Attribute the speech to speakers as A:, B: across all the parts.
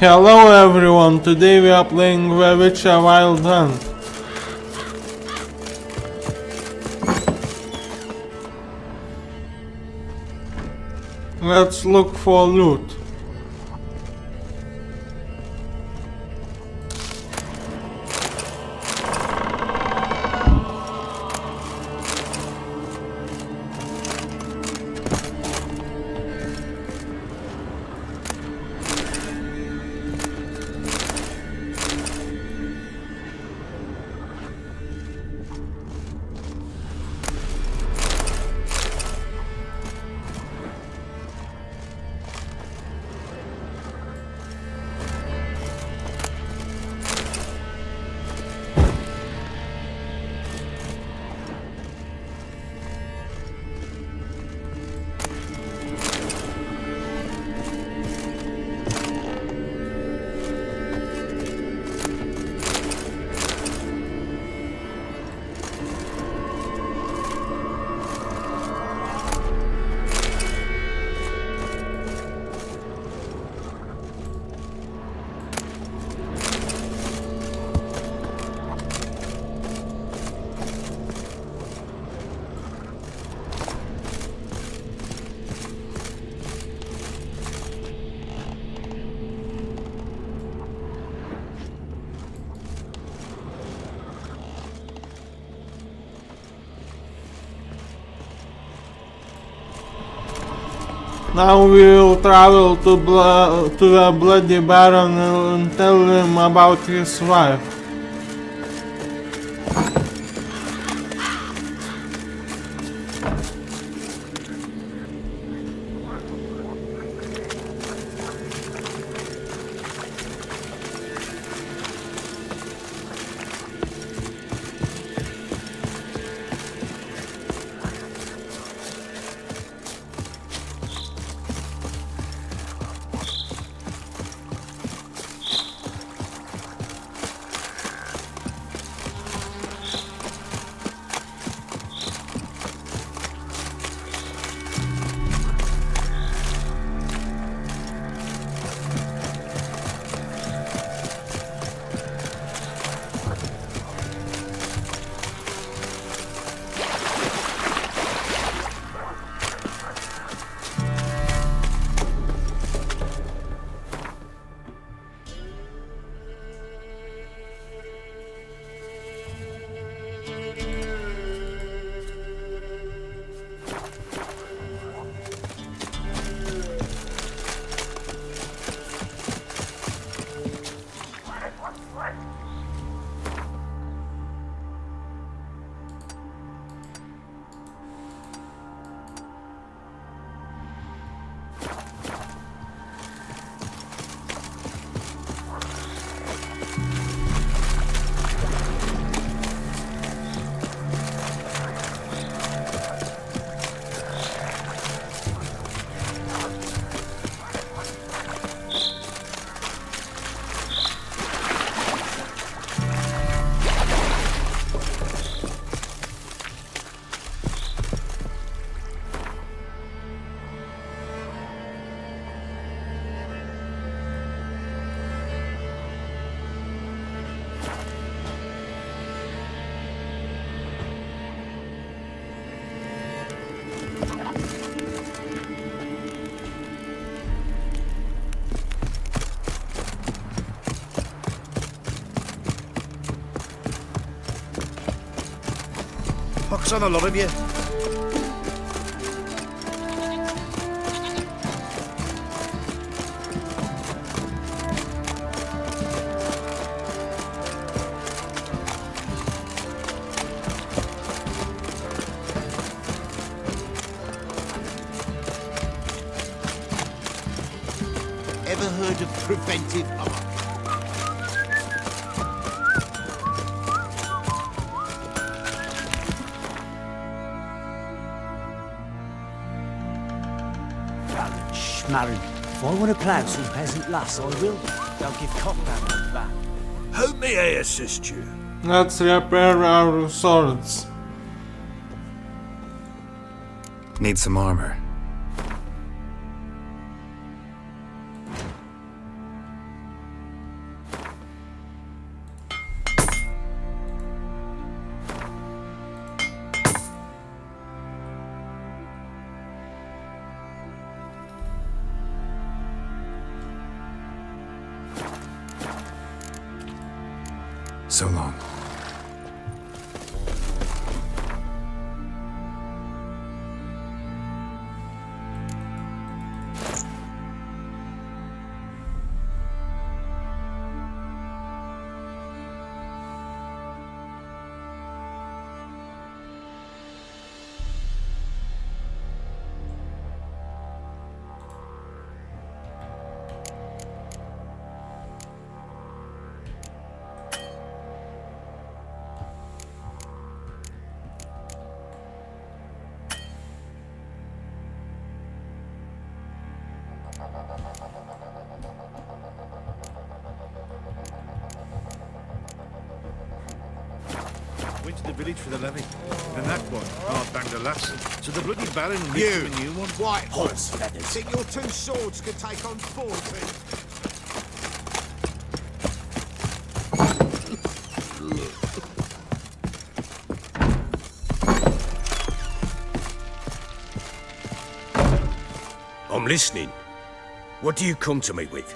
A: Hello everyone, today we are playing The Witcher Wild Hunt. Let's look for loot. Now we will travel to the Bloody Baron and tell him about his wife.
B: Pox on a lot of you.
C: Ever heard of preventive art?
D: Schmarren. If I want to plough some peasant lass, I will. Don't give cock that back.
B: How may I assist you?
A: Let's repair our swords.
E: Need some armor. So long.
B: Went to the village for the levy. And that one, I banged a lass. So the bloody baron and
C: You.
B: him a new one.
C: White
D: Horse feathers.
C: Think your two swords could take on 40?
F: I'm listening. What do you come to me with?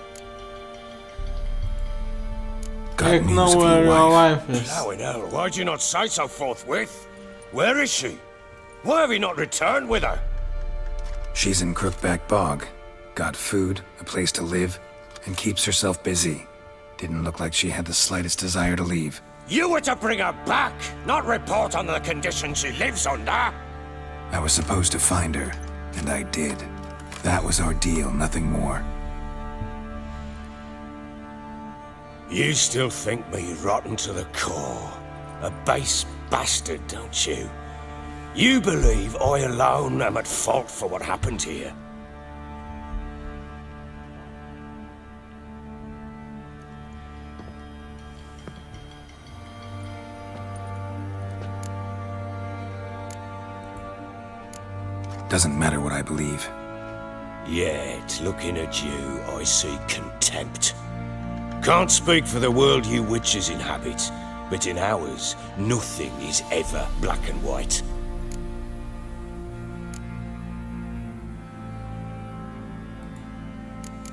E: Got
A: Heck
E: news
A: know
E: of
A: where
E: your
A: your
E: wife.
A: wife is.
F: Now in hell, why'd you not say so forthwith? Where is she? Why have you not returned with her?
E: She's in Crookback Bog. Got food, a place to live, and keeps herself busy. Didn't look like she had the slightest desire to leave.
F: You were to bring her back, not report on the conditions she lives under.
E: I was supposed to find her, and I did. That was our deal, nothing more.
F: You still think me rotten to the core. A base bastard, don't you? You believe I alone am at fault for what happened here.
E: Doesn't matter what I believe.
F: Yet, looking at you, I see contempt. Can't speak for the world you witches inhabit, but in ours, nothing is ever black and white.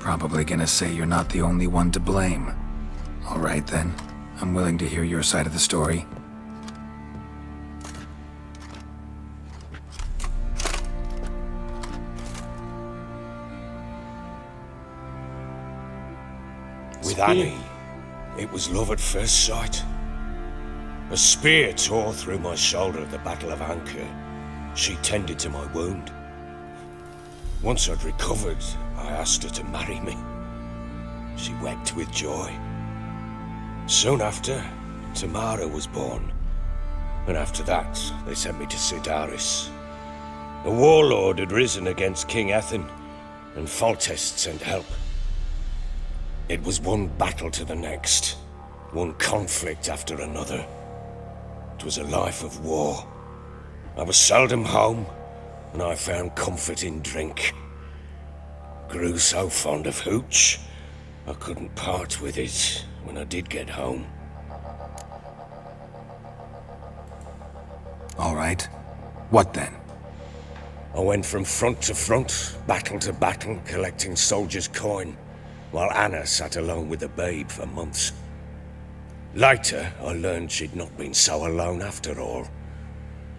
E: Probably gonna say you're not the only one to blame. All right then, I'm willing to hear your side of the story.
F: With Annie, it was love at first sight. A spear tore through my shoulder at the Battle of Anchor. She tended to my wound. Once I'd recovered, I asked her to marry me. She wept with joy. Soon after, Tamara was born. And after that, they sent me to Sidaris. A warlord had risen against King Ethan, and Foltest sent help. It was one battle to the next, one conflict after another. It was a life of war. I was seldom home, and I found comfort in drink. Grew so fond of hooch, I couldn't part with it when I did get home.
E: All right. What then?
F: I went from front to front, battle to battle, collecting soldiers' coin, while Anna sat alone with the babe for months. Later, I learned she'd not been so alone after all.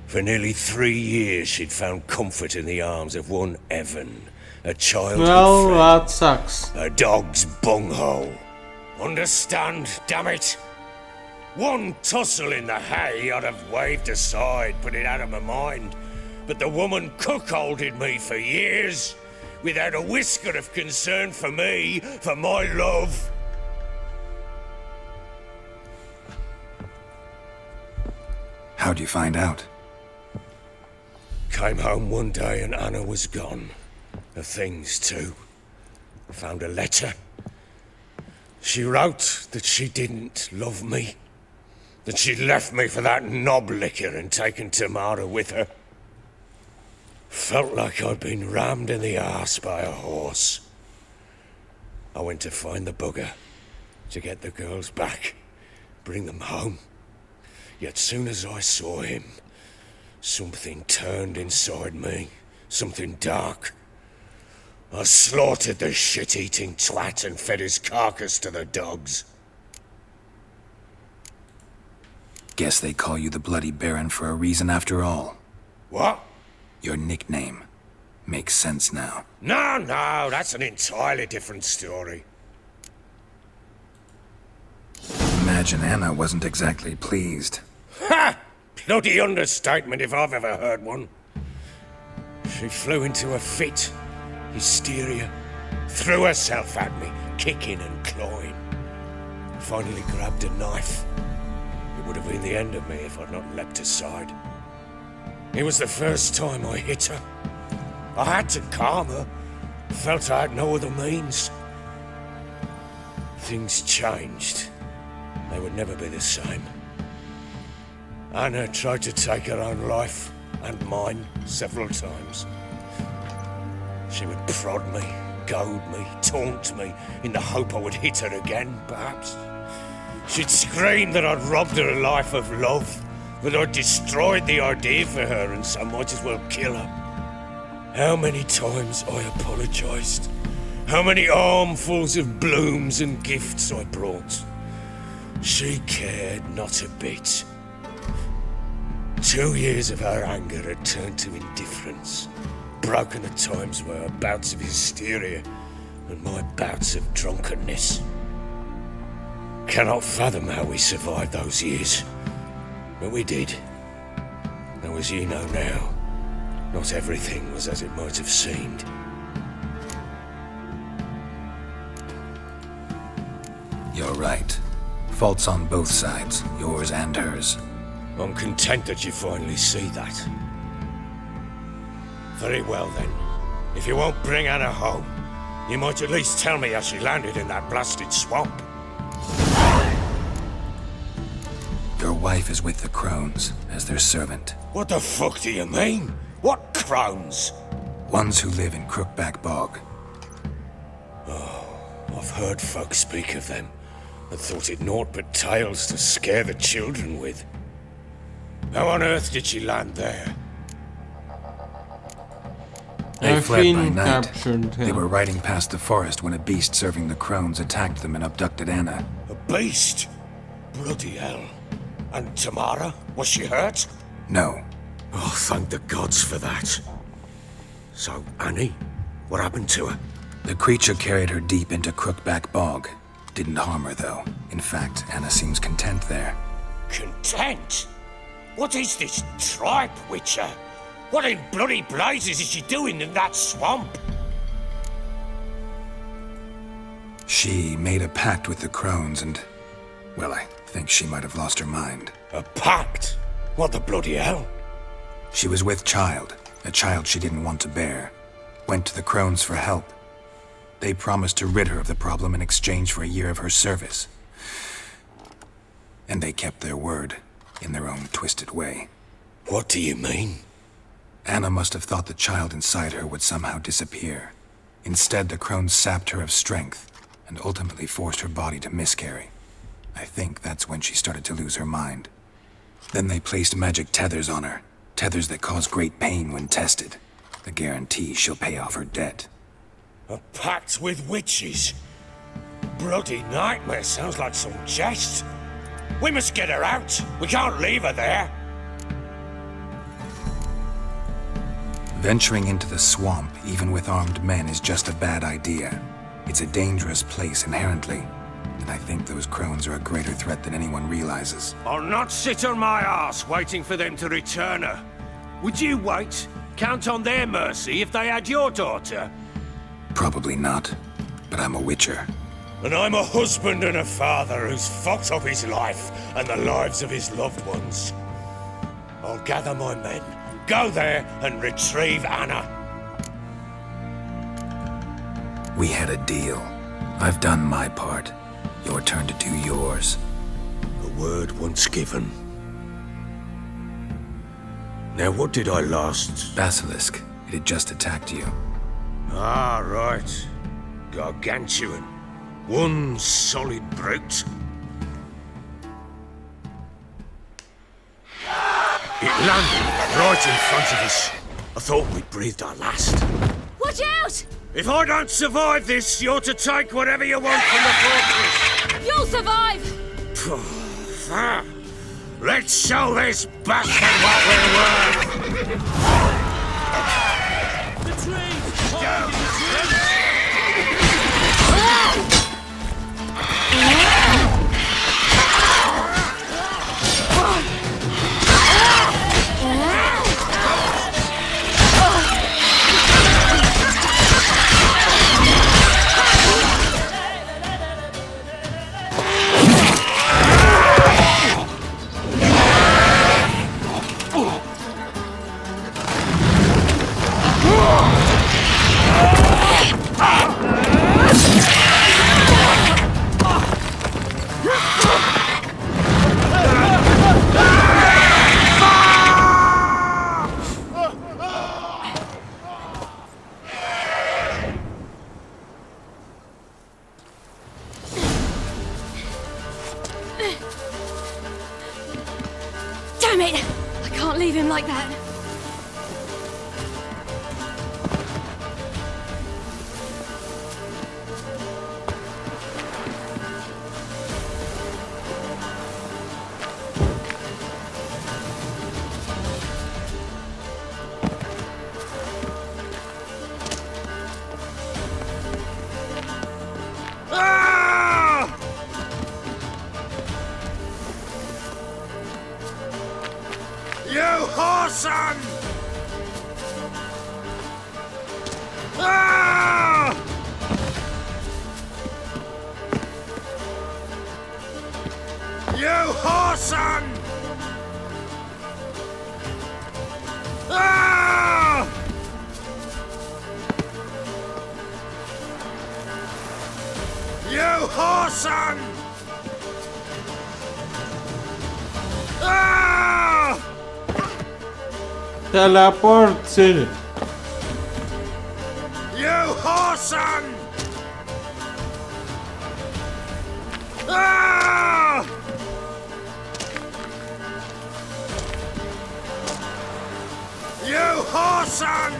F: For nearly 3 years, she'd found comfort in the arms of one Evan, a childhood
A: Well,
F: friend,
A: that sucks.
F: a dog's bunghole. Understand, damn it? One tussle in the hay I'd have waved aside, put it out of my mind. But the woman cuckolded me for years, without a whisker of concern for me, for my love.
E: How'd you find out?
F: Came home one day and Anna was gone. Her things too. Found a letter. She wrote that she didn't love me. That she'd left me for that knob licker and taken Tamara with her. Felt like I'd been rammed in the arse by a horse. I went to find the bugger, to get the girls back, bring them home. Yet soon as I saw him, something turned inside me, something dark. I slaughtered the shit-eating twat and fed his carcass to the dogs.
E: Guess they call you the Bloody Baron for a reason after all.
F: What?
E: Your nickname. Makes sense now.
F: No, that's an entirely different story.
E: Imagine Anna wasn't exactly pleased.
F: Ha! Bloody understatement if I've ever heard one. She flew into a fit, hysteria, threw herself at me, kicking and clawing. Finally grabbed a knife. It would have been the end of me if I'd not leapt aside. It was the first time I hit her. I had to calm her. Felt I had no other means. Things changed. They would never be the same. Anna tried to take her own life, and mine, several times. She would prod me, goad me, taunt me, in the hope I would hit her again, perhaps. She'd scream that I'd robbed her life of love, that I'd destroyed the idea for her, and so might as well kill her. How many times I apologized. How many armfuls of blooms and gifts I brought. She cared not a bit. 2 years of her anger had turned to indifference, broken at times by her bouts of hysteria and my bouts of drunkenness. Cannot fathom how we survived those years, but we did. Though as you know now, not everything was as it might have seemed.
E: You're right. Faults on both sides, yours and hers.
F: I'm content that you finally see that. Very well then. If you won't bring Anna home, you might at least tell me how she landed in that blasted swamp.
E: Your wife is with the Crones, as their servant.
F: What the fuck do you mean? What Crones?
E: Ones who live in Crookback Bog.
F: I've heard folk speak of them, and thought it naught but tales to scare the children with. How on earth did she land there?
E: They fled by
A: Finn
E: night.
A: captured
E: They
A: him.
E: were riding past the forest when a beast serving the Crones attacked them and abducted Anna.
F: A beast? Bloody hell. And Tamara? Was she hurt?
E: No.
F: Oh, thank the gods for that. So, Annie? What happened to her?
E: The creature carried her deep into Crookback Bog. Didn't harm her, though. In fact, Anna seems content there.
F: Content? What is this tripe, Witcher? What in bloody blazes is she doing in that swamp?
E: She made a pact with the Crones and... well, I think she might have lost her mind.
F: A pact? What the bloody hell?
E: She was with child, a child she didn't want to bear. Went to the Crones for help. They promised to rid her of the problem in exchange for a year of her service. And they kept their word, in their own twisted way.
F: What do you mean?
E: Anna must have thought the child inside her would somehow disappear. Instead, the Crones sapped her of strength, and ultimately forced her body to miscarry. I think that's when she started to lose her mind. Then they placed magic tethers on her, tethers that cause great pain when tested. A guarantee she'll pay off her debt.
F: A pact with witches? Bloody nightmare, sounds like some jest. We must get her out. We can't leave her there.
E: Venturing into the swamp, even with armed men, is just a bad idea. It's a dangerous place inherently, and I think those Crones are a greater threat than anyone realizes.
F: I'll not sit on my arse waiting for them to return her. Would you wait? Count on their mercy if they had your daughter?
E: Probably not, but I'm a witcher.
F: And I'm a husband and a father who's fucked up his life and the lives of his loved ones. I'll gather my men, go there and retrieve Anna.
E: We had a deal. I've done my part. Your turn to do yours.
F: A word once given. Now what did I last...
E: Basilisk. It had just attacked you.
F: Ah, right. Gargantuan. One solid brute. It landed right in front of us. I thought we'd breathed our last.
G: Watch out!
F: If I don't survive this, you're to take whatever you want from the fortress.
G: You'll survive!
F: Let's show this bastard what we're worth!
D: The trees!
G: Damn it! I can't leave him like that.
F: You whoreson! Ah! You whoreson! Ah! You whoreson! Ah!
A: Teleport, Ciri.
F: You whoreson! Ah! You whoreson!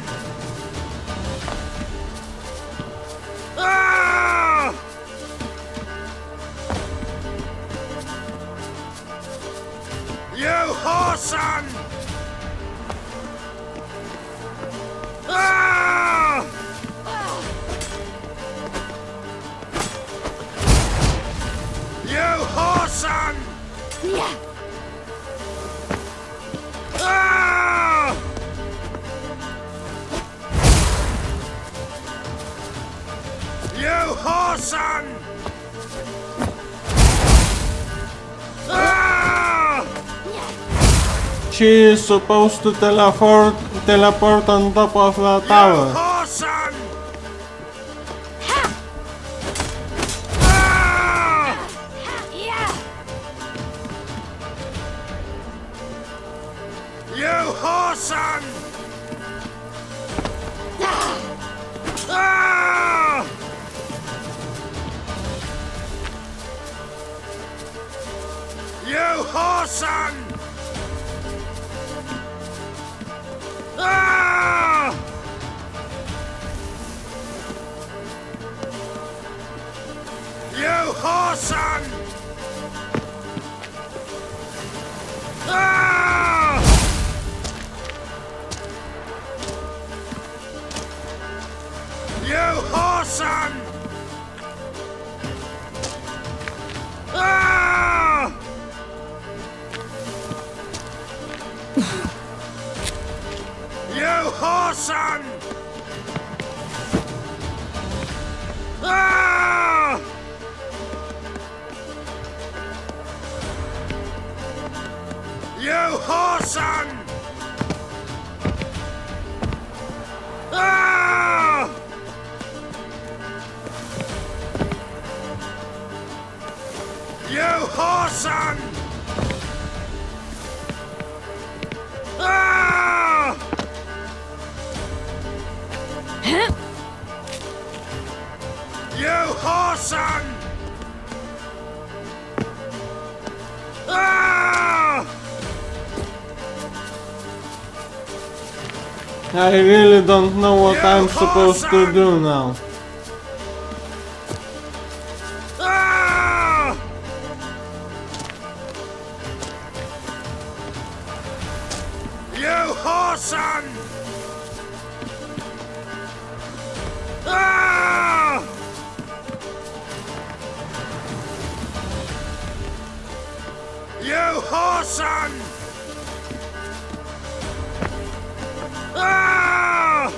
F: Ah! You whoreson! Ah! You whoreson!
G: Yeah.
F: Ah! You whoreson! Ah!
A: She is supposed to teleport on top of the
F: You
A: tower.
F: whoreson! Ah!
G: Yeah.
F: You whoreson! Ah! You whoreson! Ah! You whoreson! Ah! You whoreson! Ah! You whoreson! Ah! You whoreson! Ah! You whoreson! Ah! You whoreson! Ah!
A: I really don't know what I'm supposed to do now.
F: Ah! whoreson! Ah! You whoreson! Ah!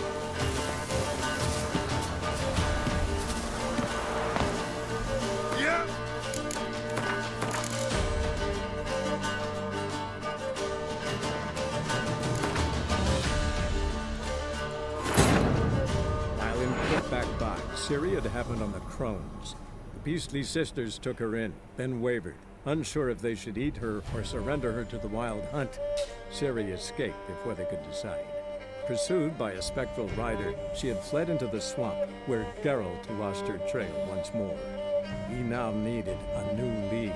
F: You...
H: While in put back by, Ciri had happened on the Crones. The beastly sisters took her in, then wavered, unsure if they should eat her or surrender her to the wild hunt. Ciri escaped before they could decide. Pursued by a spectral rider, she had fled into the swamp, where Geralt lost her trail once more. He now needed a new lead.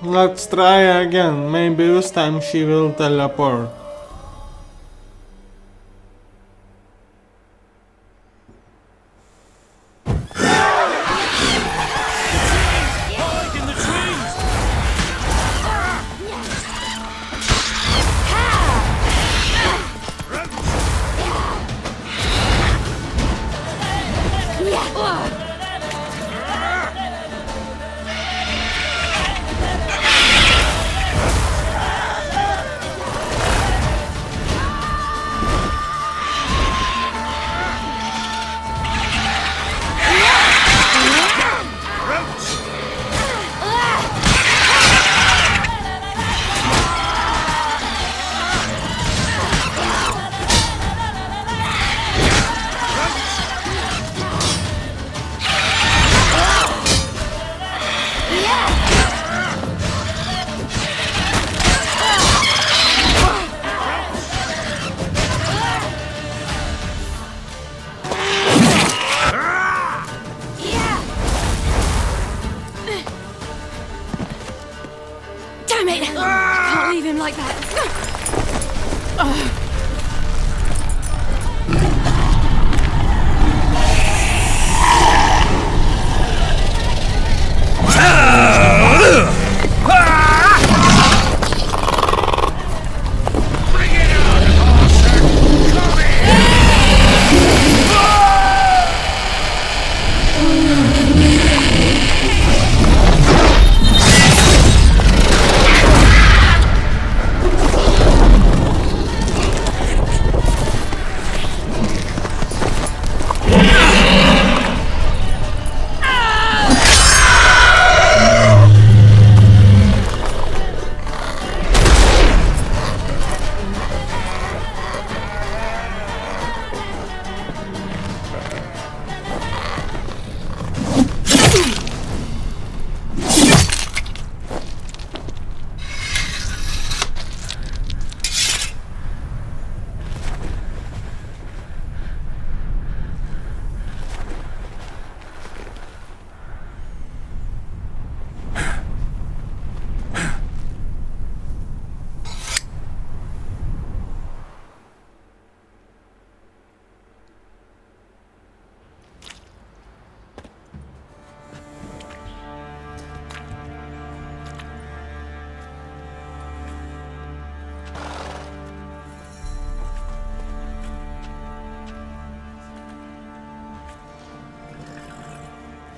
A: Let's try again. Maybe this time she will teleport.
G: Damn it! I can't leave him like that.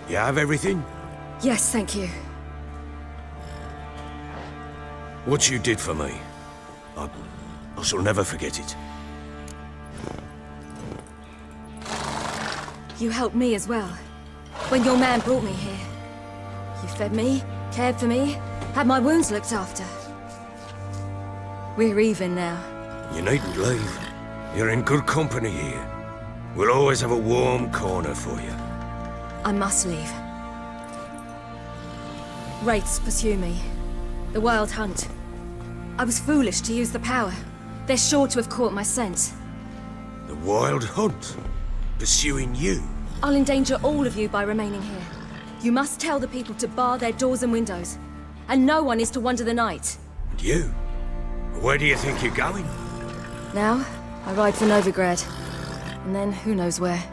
F: You have everything?
G: Yes, thank you.
F: What you did for me, I shall never forget it.
G: You helped me as well. When your man brought me here. You fed me, cared for me, had my wounds looked after. We're even now.
F: You needn't leave. You're in good company here. We'll always have a warm corner for you.
G: I must leave. Wraiths pursue me. The wild hunt. I was foolish to use the power. They're sure to have caught my scent.
F: The wild hunt? Pursuing you?
G: I'll endanger all of you by remaining here. You must tell the people to bar their doors and windows. And no one is to wander the night.
F: And you? Where do you think you're going?
G: Now, I ride for Novigrad. And then, who knows where.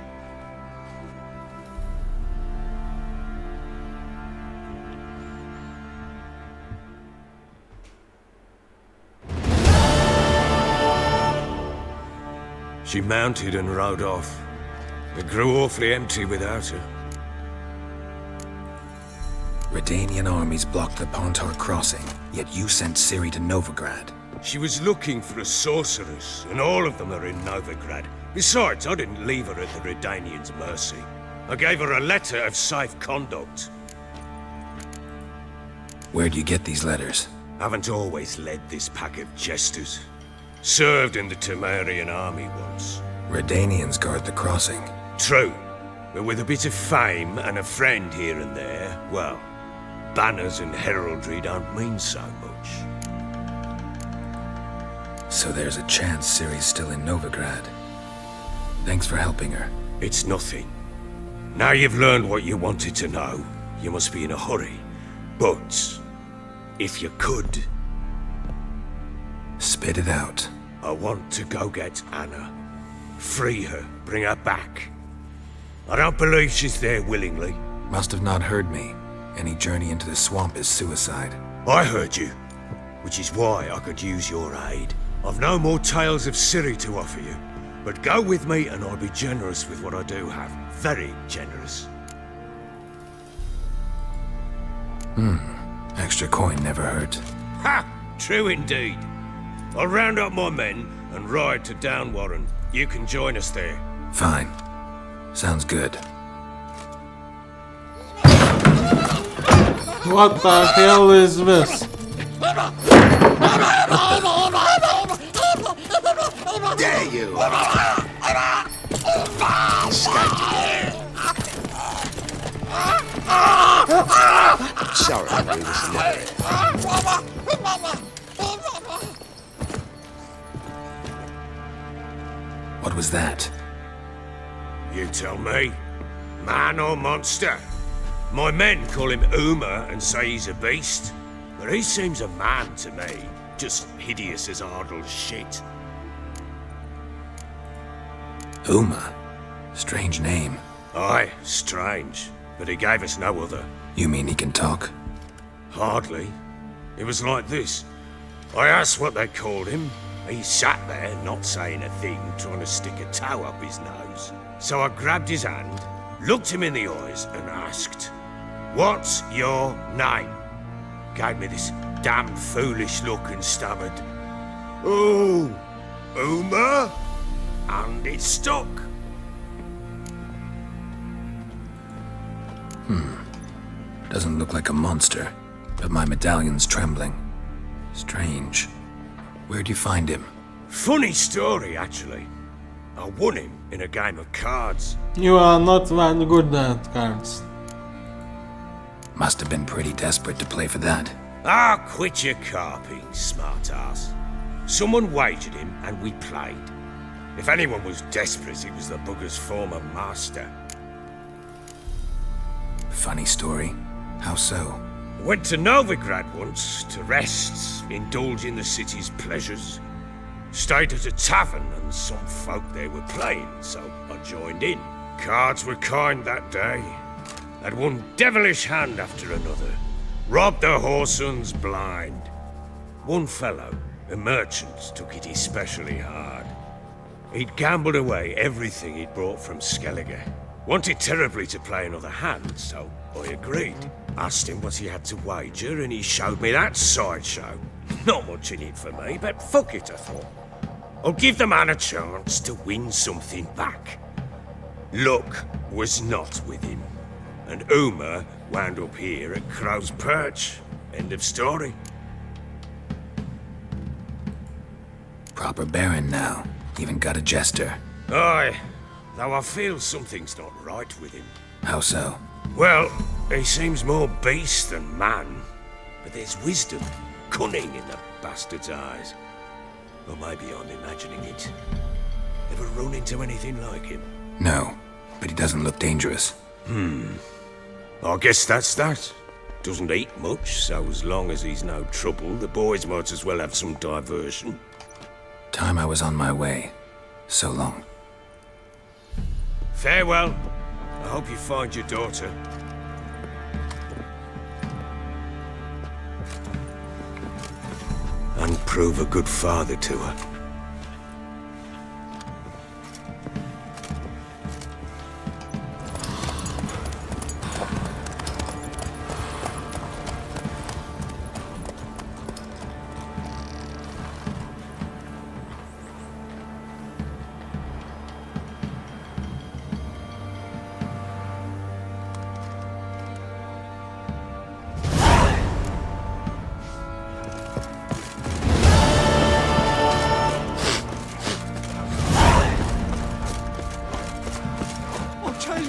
F: She mounted and rode off. It grew awfully empty without her.
E: Redanian armies blocked the Pontar crossing, yet you sent Ciri to Novigrad.
F: She was looking for a sorceress, and all of them are in Novigrad. Besides, I didn't leave her at the Redanians' mercy. I gave her a letter of safe conduct.
E: Where'd you get these letters?
F: Haven't always led this pack of jesters. Served in the Temerian army once.
E: Redanians guard the crossing.
F: True, but with a bit of fame and a friend here and there, well, banners and heraldry don't mean so much.
E: So there's a chance Ciri's still in Novigrad. Thanks for helping her.
F: It's nothing. Now you've learned what you wanted to know, you must be in a hurry. But, if you could...
E: Spit it out.
F: I want to go get Anna. Free her, bring her back. I don't believe she's there willingly.
E: Must have not heard me. Any journey into the swamp is suicide.
F: I heard you, which is why I could use your aid. I've no more tales of Ciri to offer you, but go with me and I'll be generous with what I do have. Very generous.
E: Extra coin never hurt.
F: Ha! True indeed. I'll round up my men and ride to Downwarren. You can join us there.
E: Fine. Sounds good.
A: What the hell is this?
C: There you are. Sorry, I was late.
E: What was that?
F: You tell me. Man or monster? My men call him Uma and say he's a beast. But he seems a man to me. Just hideous as Ardle's shit.
E: Uma? Strange name.
F: Aye, strange. But he gave us no other.
E: You mean he can talk?
F: Hardly. It was like this. I asked what they called him. He sat there, not saying a thing, trying to stick a toe up his nose. So I grabbed his hand, looked him in the eyes, and asked, "What's your name?" Gave me this damn foolish look and stammered, "Oh, Uma?" And it stuck.
E: Doesn't look like a monster, but my medallion's trembling. Strange. Where'd you find him?
F: Funny story, actually. I won him in a game of cards.
A: You are not that good at cards.
E: Must have been pretty desperate to play for that.
F: Ah, quit your carping, smart-ass. Someone wagered him, and we played. If anyone was desperate, it was the bugger's former master.
E: Funny story. How so?
F: Went to Novigrad once, to rest, indulge in the city's pleasures. Stayed at a tavern, and some folk there were playing, so I joined in. Cards were kind that day. Had one devilish hand after another. Robbed the whoreson blind. One fellow, a merchant, took it especially hard. He'd gambled away everything he'd brought from Skellige. Wanted terribly to play another hand, so I agreed. Asked him what he had to wager, and he showed me that sideshow. Not much in it for me, but fuck it, I thought. I'll give the man a chance to win something back. Luck was not with him, and Uma wound up here at Crow's Perch. End of story.
E: Proper baron now. Even got a jester.
F: Aye, though I feel something's not right with him.
E: How so?
F: Well, he seems more beast than man, but there's wisdom, cunning in the bastard's eyes. Or maybe I'm imagining it. Ever run into anything like him?
E: No, but he doesn't look dangerous.
F: I guess that's that. Doesn't eat much, so as long as he's no trouble, the boys might as well have some diversion.
E: Time I was on my way. So long.
F: Farewell. I hope you find your daughter. And prove a good father to her.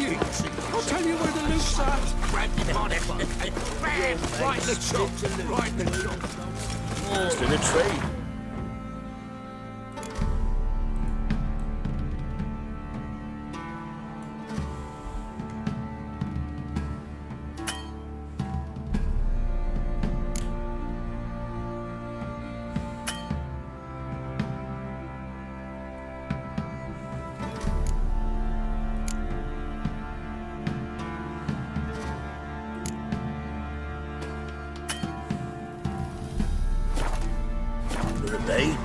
H: I'll tell you where the loot's at.
F: Right in the shop. Right in the shop. It's in a tree.
C: Eh?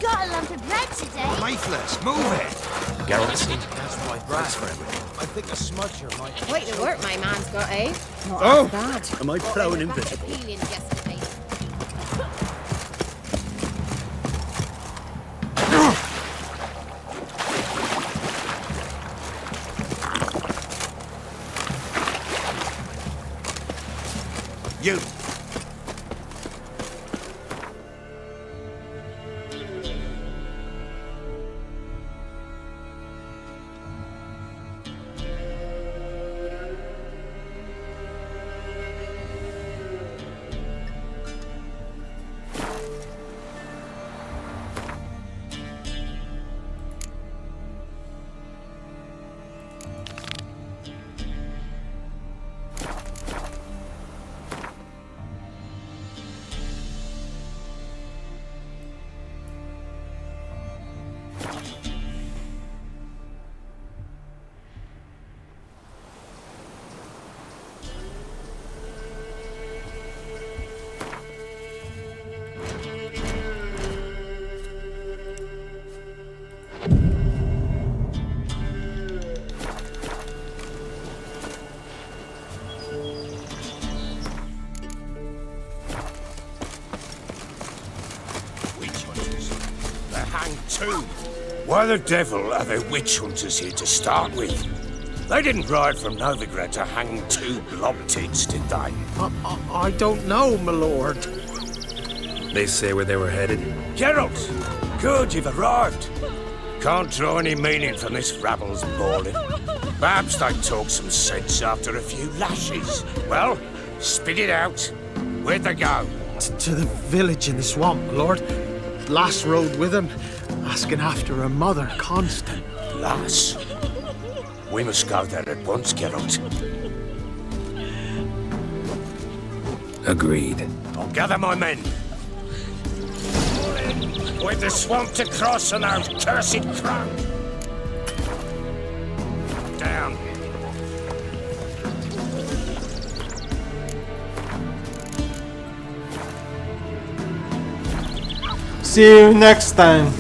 I: Got a lump of bread today.
C: Lifeless, move it!
D: Garrison, that's my brass for everything. I think a smudger might...
J: Quite the work my man's got, eh? Not
A: Oh.
J: bad.
C: Am I prone invisible?
J: Peeling yesterday.
C: You!
F: Too. Why the devil are there witch hunters here to start with? They didn't ride from Novigrad to hang two blob-tits, did they?
K: I don't know, my lord.
E: They say where they were headed?
F: Geralt! Good, you've arrived. Can't draw any meaning from this rabble's bawling. Perhaps they talk some sense after a few lashes. Well, spit it out. Where'd they go?
K: To the village in the swamp, my lord. Lass rode with him, asking after her mother, Constant.
F: Lass? We must go there at once, Geralt.
E: Agreed.
F: I'll gather my men. With the swamp to cross and our cursed crown. Down.
A: See you next time.